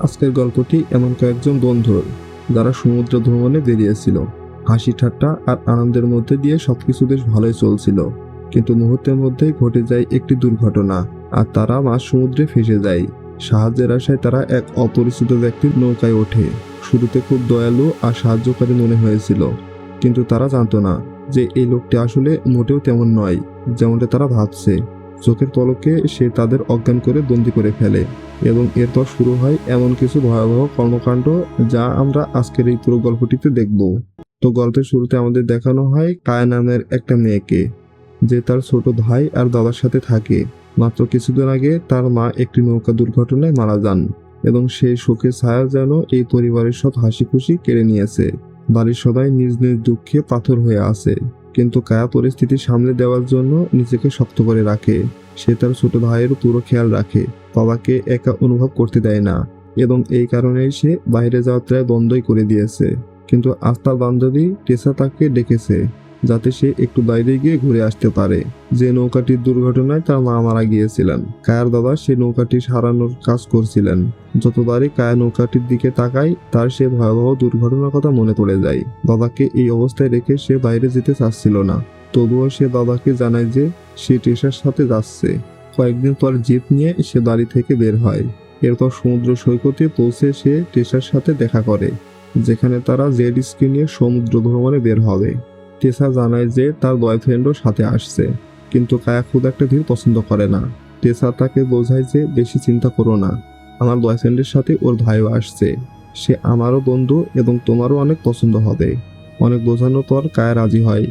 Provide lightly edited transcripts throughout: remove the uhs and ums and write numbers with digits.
আজকের গল্পটি এমন কয়েকজন বন্ধুর যারা সমুদ্র ভ্রমণে বেরিয়েছিল। হাসি ঠাট্টা আর আনন্দের মধ্যে দিয়ে সবকিছু বেশ ভালোই চলছিল, কিন্তু মুহূর্তের মধ্যেই ঘটে যায় একটি দুর্ঘটনা আর তারা মাঝ সমুদ্রে ফেসে যায়। সাহায্যের আশায় তারা এক অপরিচিত ব্যক্তির নৌকায় ওঠে। শুরুতে খুব দয়ালু আর সাহায্যকারী মনে হয়েছিল, কিন্তু তারা জানতো না যে এই লোকটি আসলে মোটেও তেমন নয় যেমনটা তারা ভাবছে। চোখের পলকে সে তাদের অজ্ঞান করে বন্দি করে ফেলে এবং এরপর শুরু হয় এমন কিছু ভয়াবহ কর্মকাণ্ড যা আমরা আজকের এই পুরো গল্পটিতে দেখব। তো গল্পের শুরুতে আমাদের দেখানো হয় কায়া নামের একটা মেয়েকে, যে তার ছোট ভাই আর দাদার সাথে থাকে। মাত্র কিছুদিন আগে তার মা একটি নৌকা দুর্ঘটনায় মারা যান এবং সেই শোকের ছায়া যেন এই পরিবারের সব হাসি খুশি কেড়ে নিয়েছে। বাড়ির সবাই নিজ নিজ দুঃখে পাথর হয়ে আছে, কিন্তু কায়া পরিস্থিতি সামলে দেওয়ার জন্য নিজেকে শক্ত করে রাখে। সে তার ছোট ভাইয়ের পুরো খেয়াল রাখে, বাবাকে একা অনুভব করতে দেয় না এবং এই কারণেই সে বাইরে যাওয়া প্রায় বন্ধই করে দিয়েছে। কিন্তু আজ তার বান্ধবী টেসা তাকে ডেকেছে যাতে সে একটু বাইরে গিয়ে ঘুরে আসতে পারে। যে নৌকাটির দুর্ঘটনায় তার মা মারা গিয়েছিলেন, কায়ার বাবা সেই নৌকাটি সারানোর কাজ করছিলেন। যতবারই কায়া নৌকাটির দিকে তাকায় তার সে ভয়াবহ দুর্ঘটনার কথা মনে পড়ে যায়। বাবাকে এই অবস্থায় রেখে সে বাইরে যেতে চাচ্ছিল না, তবুও সে বাবাকে জানায় যে সে টেসার সাথে যাচ্ছে। কয়েকদিন পর জিপ নিয়ে সে বাড়ি থেকে বের হয়। এরপর সমুদ্র সৈকতে পৌঁছে সে টেসার সাথে দেখা করে, যেখানে তারা জেড স্কি নিয়ে সমুদ্র ভ্রমণে বের হবে। টেসা জানায় যে তার বয়ফ্রেন্ডও সাথে আসছে, কিন্তু কায়া খুব একটা ভিড় পছন্দ করে না। টেসা তাকে বোঝায় যে বেশি চিন্তা করো না, আমার বয়ফ্রেন্ডের সাথে ওর ভাইও আসছে, সে আমারও বন্ধু এবং তোমারও অনেক পছন্দ হবে। অনেক বোঝানোর পর কায়া রাজি হয়।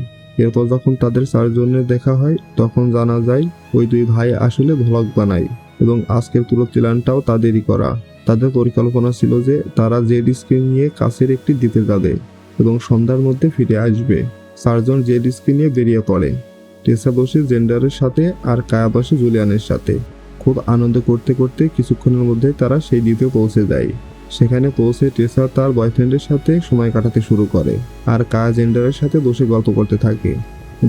এরপর যখন তাদের চারজনের দেখা হয় তখন জানা যায় ওই দুই ভাই আসলে ভ্লগ বানায় এবং আজকের পুরো প্ল্যানটাও তাদেরই করা। তাদের পরিকল্পনা ছিল যে তারা জেড স্কি নিয়ে কাছের একটি দ্বীপে যাবে এবং সন্ধ্যার মধ্যে ফিরে আসবে। চারজন জেড স্কি নিয়ে বেরিয়ে পড়ে। টেসা বসে জেন্ডারের সাথে আর কায়া বসে জুলিয়ানের সাথে। খুব আনন্দ করতে করতে কিছুক্ষণের মধ্যে তারা সেই দ্বীপে পৌঁছে যায়। সেখানে পৌঁছে টেসা তার বয়ফ্রেন্ডের সাথে সময় কাটাতে শুরু করে আর কায়া জেন্ডারের সাথে বসে গল্প করতে থাকে।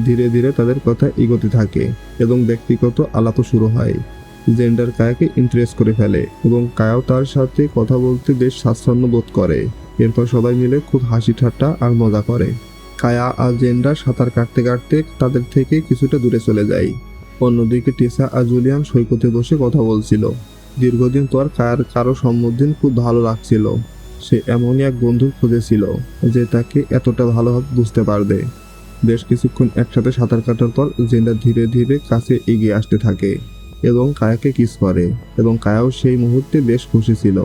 ধীরে ধীরে তাদের কথা এগোতে থাকে এবং ব্যক্তিগত আলাপও শুরু হয়। জেন্ডার কায়াকে ইমপ্রেস করে ফেলে এবং কায়াও তার সাথে কথা বলতে বেশ স্বাচ্ছন্দ্য বোধ করে। এরপর সবাই মিলে খুব হাসি ঠাট্টা আর মজা করে। কায়া আর জেন্ডার সাঁতার কাটতে কাটতে তাদের থেকে কিছুটা দূরে চলে যায়। অন্যদিকে টেসা আর জুলিয়ান সৈকতে বসে কথা বলছিল। দীর্ঘদিন পর কায়ার কারো সম্বোধন খুব ভালো লাগছিল। সে এমনই এক বন্ধু খুঁজেছিল যে তাকে এতটা ভালোভাবে বুঝতে পারবে। বেশ কিছুক্ষণ একসাথে সাঁতার কাটার পর জেন্ডার ধীরে ধীরে কাছে এগিয়ে আসতে থাকে এবং কায়াকে কিস করে এবং কায়াও সেই মুহূর্তে বেশ খুশি ছিল।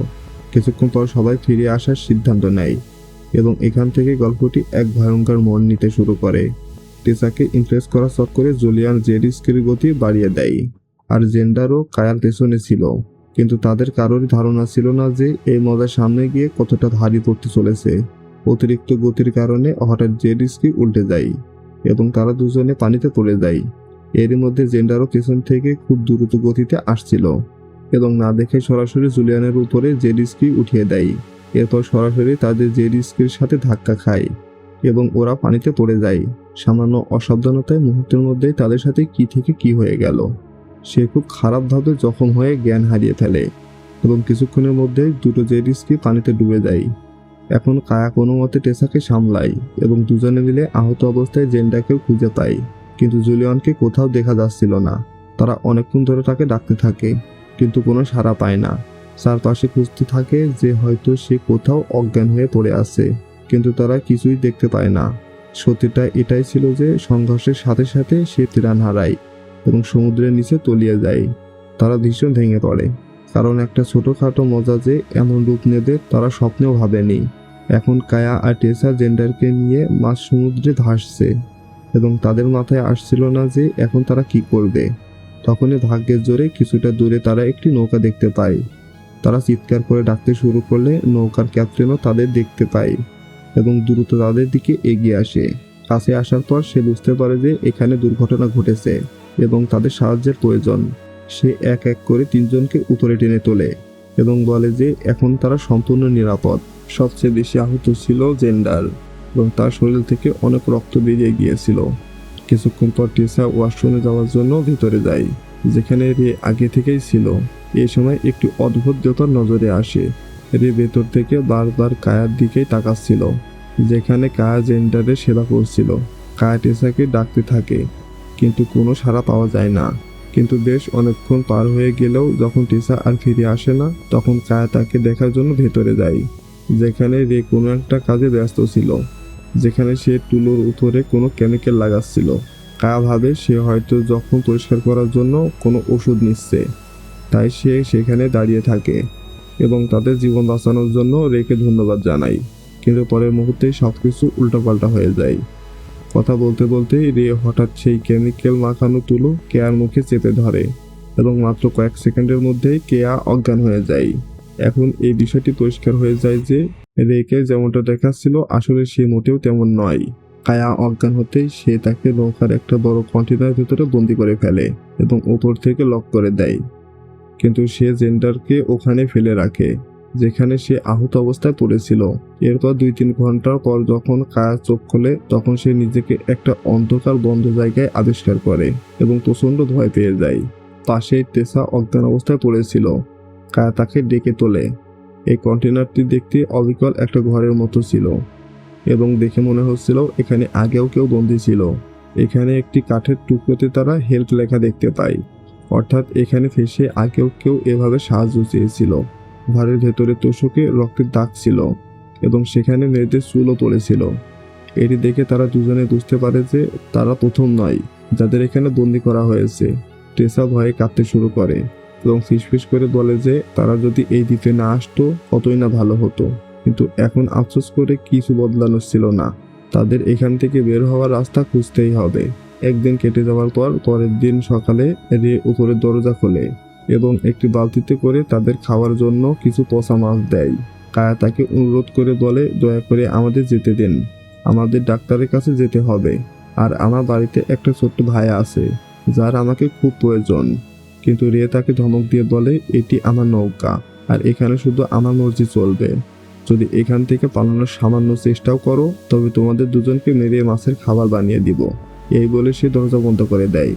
কিছুক্ষণ পর সবাই ফিরে আসার সিদ্ধান্ত নেয় এবং এখান থেকে গল্পটি এক ভয়ঙ্কর মোড় নিতে শুরু করে। টেসাকে ইমপ্রেস করার চক্করে জুলিয়ান জেড স্কির গতি বাড়িয়ে দেয় আর জেন্ডারও কায়ার পেছনে ছিল, কিন্তু তাদের কারোরই ধারণা ছিল না যে এই মজার সামনে গিয়ে কতটা ভারী পড়তে চলেছে। অতিরিক্ত গতির কারণে হঠাৎ জেড স্কি উল্টে যায় এবং তারা দুজনে পানিতে পড়ে যায়। এরই মধ্যে জেন্ডারও পেছন থেকে খুব দ্রুত গতিতে আসছিল এবং না দেখে সরাসরি জুলিয়ানের উপরে জেড স্কি উঠিয়ে দেয়। এরপর সরাসরি তাদের জেড স্কির সাথে ধাক্কা খায় এবং ওরা পানিতে পড়ে যায়। সামান্য অসাবধানতায় মুহূর্তের মধ্যেই তাদের সাথে কি থেকে কি হয়ে গেল। সে খুব খারাপভাবে জখম হয়ে জ্ঞান হারিয়ে ফেলে এবং কিছুক্ষণের মধ্যেই দুটো জেড স্কি পানিতে ডুবে যায়। এখন কায়া কোনো মতে টেসাকে সামলায় এবং দুজনে মিলে আহত অবস্থায় জেন্ডাকেও খুঁজে পায়, কিন্তু জুলিয়ানকে কোথাও দেখা যাচ্ছিল না। তারা অনেকক্ষণ ধরে তাকে ডাকতে থাকে, কিন্তু কোনো সাড়া পায় না। চারপাশে খুঁজতে থাকে যে হয়তো সে কোথাও অজ্ঞান হয়ে পড়ে আছে, কিন্তু তারা কিছুই দেখতে পায় না। সত্যিটা এটাই ছিল যে সংঘর্ষের সাথে সাথে সে প্রাণ হারায় এবং সমুদ্রের নিচে তলিয়ে যায়। তারা ভীষণ ভেঙে পড়ে, কারণ একটা ছোটখাটো মজা যে এমন রূপ নেবে তারা স্বপ্নেও ভাবেনি। এখন কায়া আর টেসা জেন্ডারকে নিয়ে মাঝ সমুদ্রে ভাসছে এবং তাদের মাথায় আসছিল না যে এখন তারা কি করবে। তখনই ভাগ্যের জোরে কিছুটা দূরে তারা একটি নৌকা দেখতে পায়। তারা চিৎকার করে ডাকতে শুরু করলে নৌকার ক্যাপ্টেনও তাদের দেখতে পায় এবং দ্রুত তাদের দিকে এগিয়ে আসে। কাছে আসার পর সে বুঝতে পারে যে এখানে দুর্ঘটনা ঘটেছে এবং তাদের সাহায্যের প্রয়োজন। সে এক এক করে তিনজনকে উপরে টেনে তোলে এবং বলে যে এখন তারা সম্পূর্ণ নিরাপদ। সবচেয়ে বেশি আহত ছিল জেন্ডার এবং তার শরীর থেকে অনেক রক্ত বেরিয়ে গিয়েছিল। কিছুক্ষণ পর টেসা ওয়াশরুমে যাওয়ার জন্য ভিতরে যায়, যেখানে রে আগে থেকেই ছিল। এই সময় একটি অদ্ভুত ব্যাপার নজরে আসে। রে ভেতর থেকে বারবার কায়ার দিকেই তাকাচ্ছিল, যেখানে কায়া জেন্ডারের সেবা করছিল। কায়া টেসাকে ডাকতে থাকে, কিন্তু কোনো সাড়া পাওয়া যায় না। কিন্তু বেশ অনেকক্ষণ পার হয়ে গেলেও যখন টেসা আর ফিরে আসে না, তখন কায়া তাকে দেখার জন্য ভেতরে যায়, যেখানে রে কোনো একটা কাজে ব্যস্ত ছিল, যেখানে সে টুলোর উপরে কোনো কেমিক্যাল লাগাচ্ছিল। কায়া ভাবে সে হয়তো জখম পরিষ্কার করার জন্য কোনো ওষুধ নিচ্ছে, তাই সে সেখানে দাঁড়িয়ে থাকে এবং তাদের জীবন বাঁচানোর জন্য রেকে ধন্যবাদ জানায়। কিন্তু পরের মুহূর্তেই সবকিছু উল্টাপাল্টা হয়ে যায়। কথা বলতে বলতেই রে হঠাৎ সেই কেমিক্যাল মাখানো তুলো কেয়ার মুখে চেপে ধরে এবং মাত্র কয়েক সেকেন্ডের মধ্যেই কেয়া অজ্ঞান হয়ে যায়। এখন এই বিষয়টি পরিষ্কার হয়ে যায় যে রেকে যেমনটা দেখাচ্ছিল আসলে সে মোটেও তেমন নয়। কায়া অজ্ঞান হতেই সে তাকে নৌকার একটা বড় কন্টেনার ভেতরে বন্দি করে ফেলে এবং উপর থেকে লক করে দেয়। কিন্তু সে জেন্ডারকে ওখানে ফেলে রাখে, যেখানে সে আহত অবস্থায় পড়েছিল। এরপর 2-3 ঘন্টার পর যখন কায়া চোখ খোলে, তখন সে নিজেকে একটা অন্ধকার বন্ধ জায়গায় আবিষ্কার করে এবং প্রচণ্ড ভয় পেয়ে যায়। পাশেই টেসা অজ্ঞান অবস্থায় পড়েছিল। কায়া তাকে ডেকে তোলে। এই কন্টেনারটি দেখতে অবিকল একটা ঘরের মতো ছিল এবং দেখে মনে হচ্ছিল এখানে আগেও কেউ বন্দী ছিল। এখানে একটি কাঠের টুকরোতে তারা হেল্প লেখা দেখতে পায়, অর্থাৎ এখানে ফেসে আগেও কেউ এভাবে সাহায্য চেয়েছিল। ঘরের ভেতরে তোষকে রক্তের দাগ ছিল এবং সেখানে মেয়েদের চুলও পড়েছিল। এটি দেখে তারা দুজনে বুঝতে পারে যে তারা প্রথম নয় যাদের এখানে বন্দি করা হয়েছে। টেসা ভয়ে কাঁদতে শুরু করে এবং ফিসফিস করে বলে যে তারা যদি এই দ্বীপে না আসতো কতই না ভালো হতো, কিন্তু এখন আফসোস করে কিছু বদলানো ছিল না। তাদের এখান থেকে বের হওয়ার রাস্তা খুঁজতেই হবে। একদিন কেটে যাওয়ার পর পরের দিন সকালে রে উপরের দরজা খোলে এবং একটি বালতিতে করে তাদের খাওয়ার জন্য কিছু পচা মাছ দেয়। কায়া তাকে অনুরোধ করে বলে, দয়া করে আমাদের যেতে দিন, আমাদের ডাক্তারের কাছে যেতে হবে, আর আমার বাড়িতে একটা ছোট্ট ভাই আছে যার আমাকে খুব প্রয়োজন। কিন্তু রে তাকে ধমক দিয়ে বলে, এটি আমার নৌকা আর এখানে শুধু আমার মর্জি চলবে। যদি এখান থেকে পালানোর সামান্য চেষ্টাও করো তবে তোমাদের দুজনকে মেরে মাছের খাবার বানিয়ে দিব। এই বলে সে দরজা বন্ধ করে দেয়।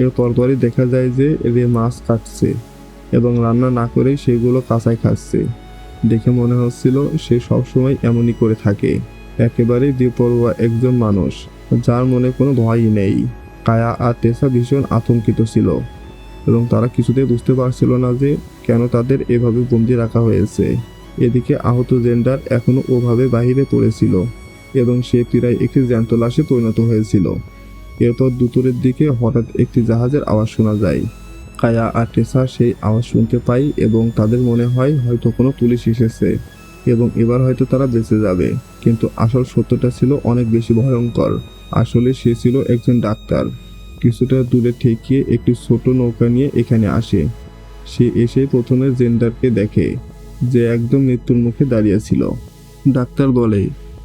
এর পরপরই দেখা যায় যে রে মাছ কাটছে এবং রান্না না করেই সেগুলো কাঁচাই খাচ্ছে। দেখে মনে হচ্ছিল সে সবসময় এমনই করে থাকে, একেবারেই বেপরোয়া একজন মানুষ যার মনে কোনো ভয়ই নেই। কায়া আর টেসা ভীষণ আতঙ্কিত ছিল এবং তারা কিছুতেই বুঝতে পারছিল না যে কেন তাদের এভাবে বন্দি রাখা হয়েছে। এদিকে আহত জেন্ডার এখনো ওভাবে বাহিরে পড়েছিল এবং সে প্রায় একটি জ্যান্ত লাশে পরিণত হয়েছিল। এরপর দুপুরের দিকে হঠাৎ একটি জাহাজের আওয়াজ শোনা যায়। কায়া আর টেসা সেই আওয়াজ শুনতে পায় এবং তাদের মনে হয় হয়তো কোনো পুলিশ এসেছে এবং এবার হয়তো তারা বেঁচে যাবে। কিন্তু আসল সত্যটা ছিল অনেক বেশি ভয়ঙ্কর। আসলে সে ছিল একজন ডাক্তার। কিছুটা দূরে ঠেকিয়ে একটি ছোট নৌকা নিয়ে এখানে আসে। সে এসে প্রথমে জেন্ডারকে দেখে যে একদম মৃত্যুর মুখে দাঁড়িয়েছিল। ডাক্তার বলে,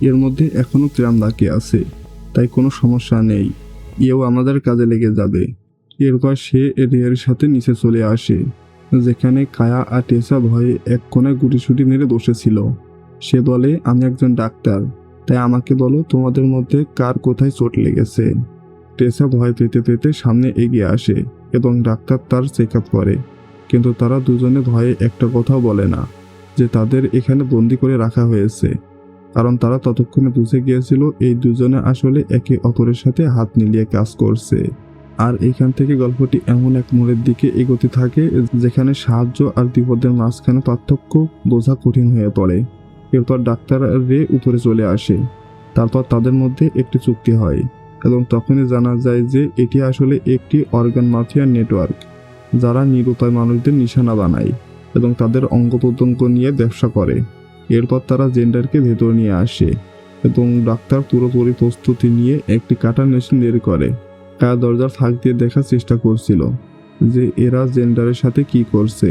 এর মধ্যে এখনো প্রাণ বাকি আছে, তাই কোনো সমস্যা নেই, এও আমাদের কাজে লেগে যাবে। এরপর সে রেয়ের সাথে নিচে চলে আসে, যেখানে কায়া আর টেসা ভয়ে এক কোণায় গুটিসুটি মেরে বসেছিল। সে বলে, আমি একজন ডাক্তার, তাই আমাকে বলো তোমাদের মধ্যে কার কোথায় চোট লেগেছে। টেসা ভয় পেতে পেতে সামনে এগিয়ে আসে এবং ডাক্তার তার চেক আপ করে, কিন্তু তারা দুজনে ভয়ে একটা কথাও বলে না যে তাদের এখানে বন্দি করে রাখা হয়েছে, কারণ তারা ততক্ষণে বুঝে গিয়েছিল এই দুজনে আসলে একে অপরের সাথে হাত মিলিয়ে কাজ করছে। আর এখান থেকে গল্পটি এমন এক মোড়ের দিকে এগোতে থাকে যেখানে সাহায্য আর বিপদের মাঝখানে পার্থক্য বোঝা কঠিন হয়ে পড়ে। এরপর ডাক্তার রে উপরে চলে আসে। তারপর তাদের মধ্যে একটি চুক্তি হয় এবং তখনই জানা যায় যে এটি আসলে একটি অর্গান মাফিয়া নেটওয়ার্ক, যারা নিরুপায় মানুষদের নিশানা বানায় এবং তাদের অঙ্গ প্রত্যঙ্গ নিয়ে ব্যবসা করে। এরপর তারা জেন্ডারকে ভেতর নিয়ে আসে এবং ডাক্তার পুরোপুরি প্রস্তুতি নিয়ে একটি কাটার মেশিন বের করে। কায়া দরজার ফাঁক দিয়ে দেখার চেষ্টা করছিল যে এরা জেন্ডারের সাথে কি করছে।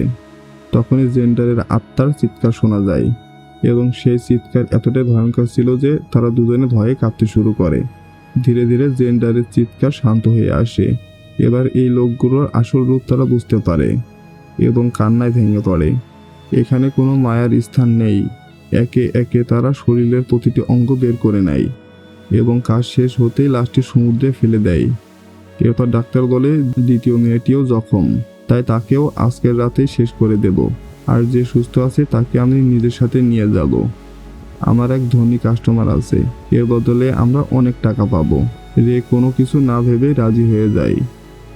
তখনই জেন্ডারের আত্মার চিৎকার শোনা যায় এবং সেই চিৎকার এতটাই ভয়ঙ্কর ছিল যে তারা দুজনে ভয়ে কাঁপতে শুরু করে। ধীরে ধীরে জেন্ডারের চিৎকার শান্ত হয়ে আসে। এবার এই লোকগুলোর আসল রূপ তারা বুঝতে পারে এবং কান্নায় ভেঙে পড়ে। এখানে কোনো মায়ার স্থান নেই। একে একে তারা শরীরের প্রতিটি অঙ্গ বের করে নেয় এবং কাজ শেষ হতেই লাশটি সমুদ্রে ফেলে দেয়। এরপর ডাক্তার বলে, দ্বিতীয় মেয়েটিও জখম, তাই তাকেও আজকের রাতেই শেষ করে দেব। আর যে সুস্থ আছে তাকে আমি নিজের সাথে নিয়ে যাব। আমার এক ধনী কাস্টমার আছে, এর বদলে আমরা অনেক টাকা পাবো। রে কোনো কিছু না ভেবে রাজি হয়ে যায়,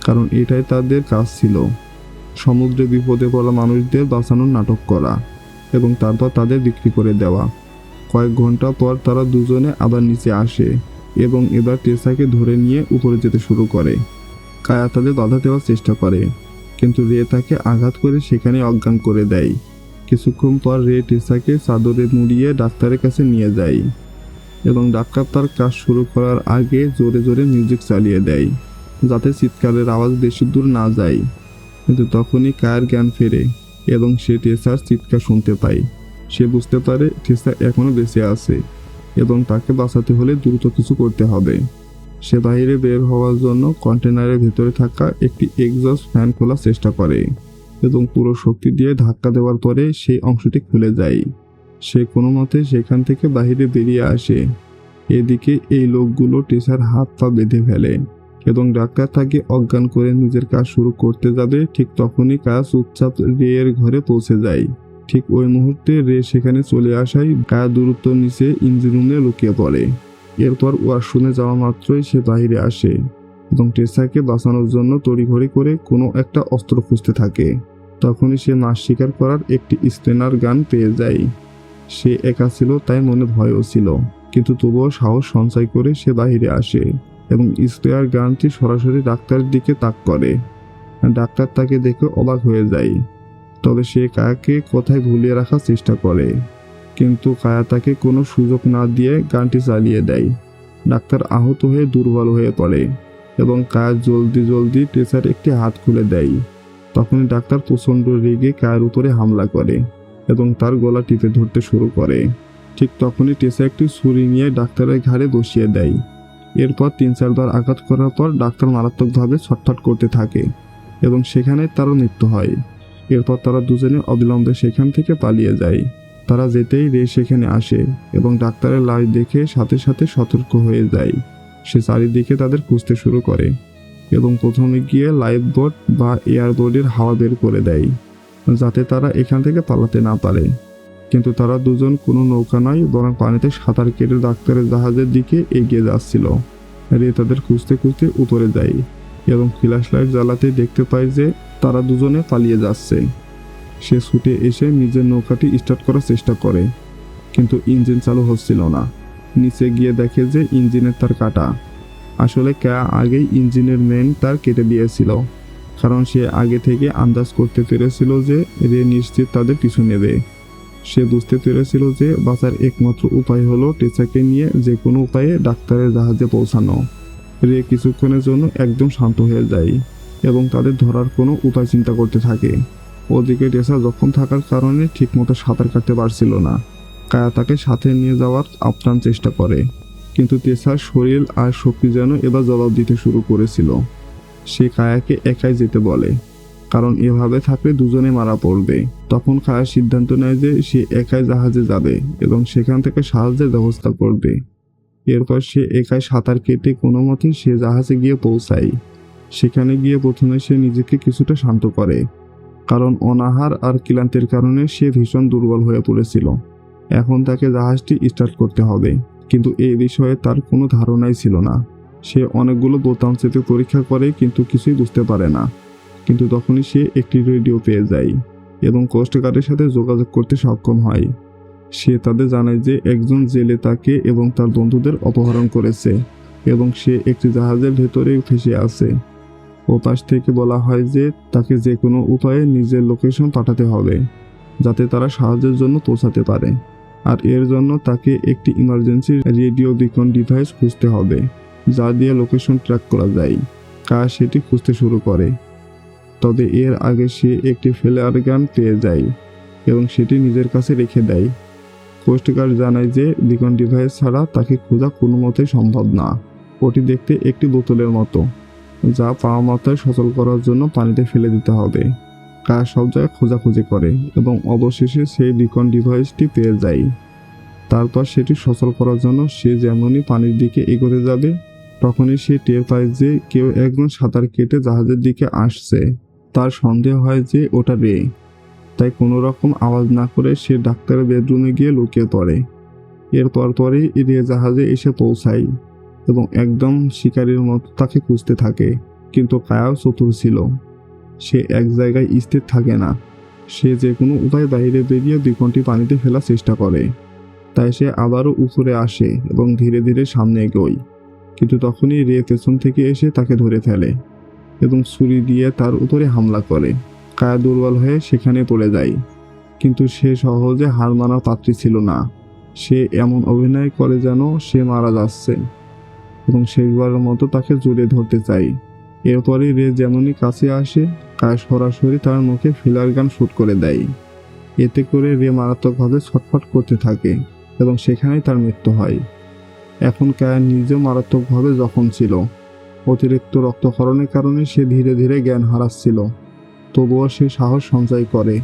কারণ এটাই তাদের কাজ ছিল, সমুদ্রে বিপদে পড়া মানুষদের বাঁচানোর নাটক করা এবং তারপর তাদের বিক্রি করে দেওয়া। কয়েক ঘন্টা পর তারা দুজনে আবার নিচে আসে এবং এবার টেসাকে ধরে নিয়ে উপরে যেতে শুরু করে। কায়া তাদের বাধা দেওয়ার চেষ্টা করে, কিন্তু রে তাকে আঘাত করে সেখানে অজ্ঞান করে দেয়। কিছুক্ষণ পর রে টেসাকে চাদরে মুড়িয়ে ডাক্তারের কাছে নিয়ে যায় এবং ডাক্তার তার কাজ শুরু করার আগে জোরে জোরে মিউজিক চালিয়ে দেয়, যাতে চিৎকারের আওয়াজ বেশি দূর না যায়। কিন্তু তখনই কায়ার জ্ঞান ফেরে এবং সে টেসার চিৎকার শুনতে পায়। সে বুঝতে পারে টেসা এখনো বেঁচে আছে এবং তাকে বাঁচাতে হলে দ্রুত কিছু করতে হবে। সে বাইরে বের হওয়ার জন্য কন্টেনারের ভেতরে থাকা একটি এক্সস্ট ফ্যান খোলার চেষ্টা করে এবং পুরো শক্তি দিয়ে ধাক্কা দেওয়ার পরে সেই অংশটি খুলে যায়। সে কোনো মতে সেখান থেকে বাইরে বেরিয়ে আসে। এদিকে এই লোকগুলো টেসার হাত পা বেঁধে ফেলে এবং ডাক্তার তাকে অজ্ঞান করে নিজের কাজ শুরু করতে যাবে। ঠিক তখনই কায়া চুপচাপ রে এর ঘরে পৌঁছে যায়। ঠিক ওই মুহূর্তে রে সেখানে চলে আসায় কায়া দ্রুত নিচে ইঞ্জিন রুমে লুকিয়ে পড়ে। এরপর ওয়াশরুমে যাওয়া মাত্রই সে বাইরে আসে এবং টেসাকে বাঁচানোর জন্য তড়িঘড়ি করে কোনো একটা অস্ত্র খুঁজতে থাকে। তখনই সে মাছ শিকার করার একটি স্পিনার গান পেয়ে যায়। সে একা ছিল, তাই মনে ভয়ও ছিল, কিন্তু তবুও সাহস সঞ্চয় করে সে বাইরে আসে এবং স্পেয়ার গানটি সরাসরি ডাক্তারের দিকে তাক করে। ডাক্তার তাকে দেখে অবাক হয়ে যায়, তবে সে কায়াকে কোথায় ভুলিয়ে রাখার চেষ্টা করে, কিন্তু কায়া তাকে কোনো সুযোগ না দিয়ে গানটি চালিয়ে দেয়। ডাক্তার আহত হয়ে দুর্বল হয়ে পড়ে এবং কায়া জলদি জলদি টেসার একটি হাত খুলে দেয়। তখনই ডাক্তার প্রচণ্ড রেগে কায়ার উপরে হামলা করে এবং তার গলা টিপে ধরতে শুরু করে। ঠিক তখনই টেসা একটি ছুরি নিয়ে ডাক্তারের ঘাড়ে বসিয়ে দেয়। এরপর 3-4 বার আঘাত করার পর ডাক্তার মারাত্মকভাবে ছটফট করতে থাকে এবং সেখানে তারও মৃত্যু হয়। এরপর তারা দুজনে অবিলম্বে সেখান থেকে পালিয়ে যায়। তারা যেতেই রে সেখানে আসে এবং ডাক্তারের লাশ দেখে সাথে সাথে সতর্ক হয়ে যায়। সে চারিদিকে তাদের খুঁজতে শুরু করে এবং প্রথমে গিয়ে লাইফ বোট বা এয়ারবোর্ডের হাওয়া বের করে দেয়, যাতে তারা এখান থেকে পালাতে না পারে। কিন্তু তারা দুজন কোনো নৌকা নয়, বরং পানিতে সাঁতার কেটে ডাক্তারের জাহাজের দিকে এগিয়ে যাচ্ছিল। রে তাদের খুঁজতে খুঁজতে উপরে যায় এবং ফ্ল্যাশ লাইট জ্বালাতে দেখতে পায় যে তারা দুজনে পালিয়ে যাচ্ছে। সে ছুটে এসে নিজের নৌকাটি স্টার্ট করার চেষ্টা করে, কিন্তু ইঞ্জিন চালু হচ্ছিল না। নিচে গিয়ে দেখে যে ইঞ্জিনের তার কাটা। আসলে কায়া আগেই ইঞ্জিনের মেন তার কেটে দিয়েছিল, কারণ সে আগে থেকে আন্দাজ করতে পেরেছিল যে রে নিশ্চিত তাদের পিছু নেবে। সে বুঝতে পেরেছিল যে বাঁচার একমাত্র উপায় হলো টেসাকে নিয়ে যে কোনো উপায়ে ডাক্তারের জাহাজে পৌঁছানো। রে কিছুক্ষণের জন্য একদম শান্ত হয়ে যায় এবং তাদের ধরার কোনো উপায় চিন্তা করতে থাকে। ওদিকে টেসা জখম থাকার কারণে ঠিকমতো সাঁতার কাটতে পারছিল না। কায়া তাকে সাথে নিয়ে যাওয়ার আপ্রাণ চেষ্টা করে, কিন্তু টেসার শরীর আর শক্তি যেন এবার জবাব দিতে শুরু করেছিল। সে কায়াকে একাই যেতে বলে, কারণ এভাবে থাকলে দুজনে মারা পড়বে। তখন কায়া সিদ্ধান্ত নেয় যে সে একাই জাহাজে যাবে এবং সেখান থেকে সাহায্যের ব্যবস্থা করবে। এরপর সে একাই সাঁতার কেটে কোনো মতে সে জাহাজে গিয়ে পৌঁছায়। সেখানে গিয়ে প্রথমে সে নিজেকে কিছুটা শান্ত করে, কারণ অনাহার আর ক্লান্তির কারণে সে ভীষণ দুর্বল হয়ে পড়েছিল। এখন তাকে জাহাজটি স্টার্ট করতে হবে, কিন্তু এই বিষয়ে তার কোনো ধারণাই ছিল না। সে অনেকগুলো বোতাম চেপে পরীক্ষা করে, কিন্তু কিছুই বুঝতে পারে না। কিন্তু তখনই সে একটি রেডিও পেয়ে যায় এবং কোস্টগার্ডের সাথে যোগাযোগ করতে সক্ষম হয়। সে তাদের জানায় যে একজন জেলে তাকে এবং তার বন্ধুদের অপহরণ করেছে এবং সে একটি জাহাজের ভেতরে ফেঁসে আছে। ওপাশ থেকে বলা হয় যে তাকে যে কোনো উপায়ে নিজের লোকেশন পাঠাতে হবে, যাতে তারা সাহায্যের জন্য পৌঁছাতে পারে। আর এর জন্য তাকে একটি ইমার্জেন্সি রেডিও বিকন ডিভাইস খুঁজতে হবে, যা দিয়ে লোকেশন ট্র্যাক করা যায়। কাজ সেটি খুঁজতে শুরু করে, তবে এর আগে সে একটি ফ্লেয়ার গান পেয়ে যায় এবং সেটি নিজের কাছে রেখে দেয়। কোস্টগার্ড জানায় যে বিকন ডিভাইস ছাড়া তাকে খোঁজা কোনো মতেই সম্ভব না। ওটি দেখতে একটি বোতলের মতো, যা পাওয়া মাত্রায় সচল করার জন্য পানিতে ফেলে দিতে হবে। কাজ সব জায়গায় খোঁজাখুঁজি করে এবং অবশেষে সেই বিকন ডিভাইসটি পেয়ে যায়। তারপর সেটি সচল করার জন্য সে যেমনই পানির দিকে এগোতে যাবে, তখনই সে টের পায় যে কেউ একজন সাঁতার কেটে জাহাজের দিকে আসছে। তার সন্দেহ হয় যে ওটা রে। তাই কোনো রকম আওয়াজ না করে সে ডাক্তারের বেডরুমে গিয়ে লুকিয়ে পড়ে। এরপর পরেই রে জাহাজে এসে পৌঁছায় এবং একদম শিকারীর মতো তাকে খুঁজতে থাকে। কিন্তু কায়াও চতুর ছিল, সে এক জায়গায় স্থির থাকে না। সে যে কোনো উপায়ে বাইরে বেরিয়ে বিকনটি পানিতে ফেলার চেষ্টা করে। তাই সে আবারও উপরে আসে এবং ধীরে ধীরে সামনে এগোয়। কিন্তু তখনই রে পেছন থেকে এসে তাকে ধরে ফেলে এবং ছুরি দিয়ে তার উপরে হামলা করে। কায়া দুর্বল হয়ে সেখানে পড়ে যায়, কিন্তু সে সহজে হার মানার পাত্রী ছিল না। সে এমন অভিনয় করে যেন সে মারা যাচ্ছে এবং শেষবারের মতো তাকে জড়িয়ে ধরতে চায়। এরপরই রে যেমনই কাছে আসে, কায়া সরাসরি তার মুখে ফিলার গান শুট করে দেয়। এতে করে রে মারাত্মকভাবে ছটফট করতে থাকে এবং সেখানেই তার মৃত্যু হয়। এখন কায়া নিজেও মারাত্মকভাবে জখম ছিল। অতিরিক্ত রক্তক্ষরণের কারণে সে ধীরে ধীরে জ্ঞান হারাচ্ছিল। তবুও সে সাহস সঞ্চয় করে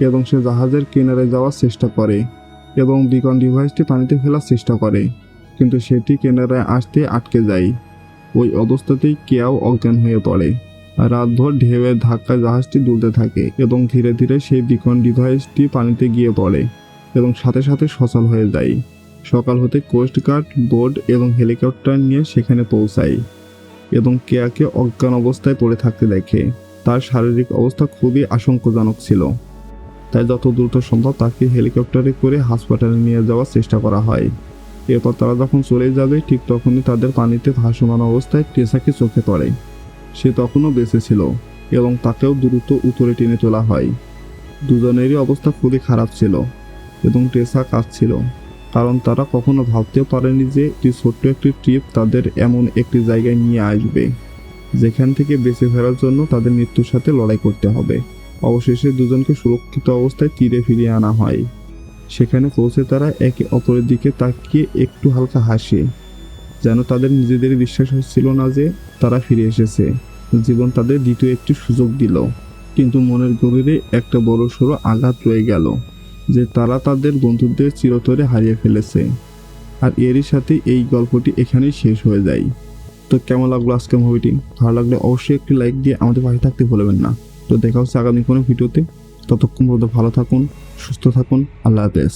এবং সে জাহাজের কিনারে যাওয়ার চেষ্টা করে এবং বিকন ডিভাইসটি পানিতে ফেলার চেষ্টা করে, কিন্তু সেটি কিনারায় আসতে আটকে যায়। ওই অবস্থাতেই কেয়াও অজ্ঞান হয়ে পড়ে। রাতভর ঢেউয়ের ধাক্কায় জাহাজটি দুলতে থাকে এবং ধীরে ধীরে সেই বিকন ডিভাইসটি পানিতে গিয়ে পড়ে এবং সাথে সাথে সচল হয়ে যায়। সকাল হতে কোস্টগার্ড, বোট এবং হেলিকপ্টার নিয়ে সেখানে পৌঁছায় এবং কেয়াকে অজ্ঞান অবস্থায় পড়ে থাকতে দেখে। তার শারীরিক অবস্থা খুবই আশঙ্কাজনক ছিল, তাই যত দ্রুত সম্ভব তাকে হেলিকপ্টারে করে হাসপাতালে নিয়ে যাওয়ার চেষ্টা করা হয়। এরপর তারা যখন চলে যাবে ঠিক তখনই তাদের পানিতে ভাসমান অবস্থায় টেসাকে চোখে পড়ে। সে তখনও বেঁচে ছিল এবং তাকেও দ্রুত উপরে টেনে তোলা হয়। দুজনেরই অবস্থা খুবই খারাপ ছিল এবং টেসা কাঁদছিল, কারণ তারা কখনো ভাবতেও পারেনি যে ছোট্ট একটি ট্রিপ তাদের এমন একটি জায়গায় নিয়ে আসবে যেখান থেকে বেঁচে ফেরার জন্য তাদের মৃত্যুর সাথে লড়াই করতে হবে। অবশেষে দুজনকে সুরক্ষিত অবস্থায় তীরে ফিরিয়ে আনা হয়। সেখানে পৌঁছে তারা একে অপরের দিকে তাকিয়ে একটু হালকা হাসে, যেন তাদের নিজেদের বিশ্বাস হচ্ছিল না যে তারা ফিরে এসেছে। জীবন তাদের দ্বিতীয় একটি সুযোগ দিল, কিন্তু মনের গভীরে একটা বড়সড় আঘাত রয়ে গেল যে তারা তাদের বন্ধুদের চিরতরে হারিয়ে ফেলেছে। আর এরই সাথে এই গল্পটি এখানেই শেষ হয়ে যায়। তো কেমন লাগলো আজকে মুভিটি? ভালো লাগলে অবশ্যই একটি লাইক দিয়ে আমাদের পাশে থাকতে ভুলবেন না। তো দেখা হচ্ছে আগামী কোনো ভিডিওতে। ততক্ষণ পর্যন্ত ভালো থাকুন, সুস্থ থাকুন। আল্লাহ হাফেজ।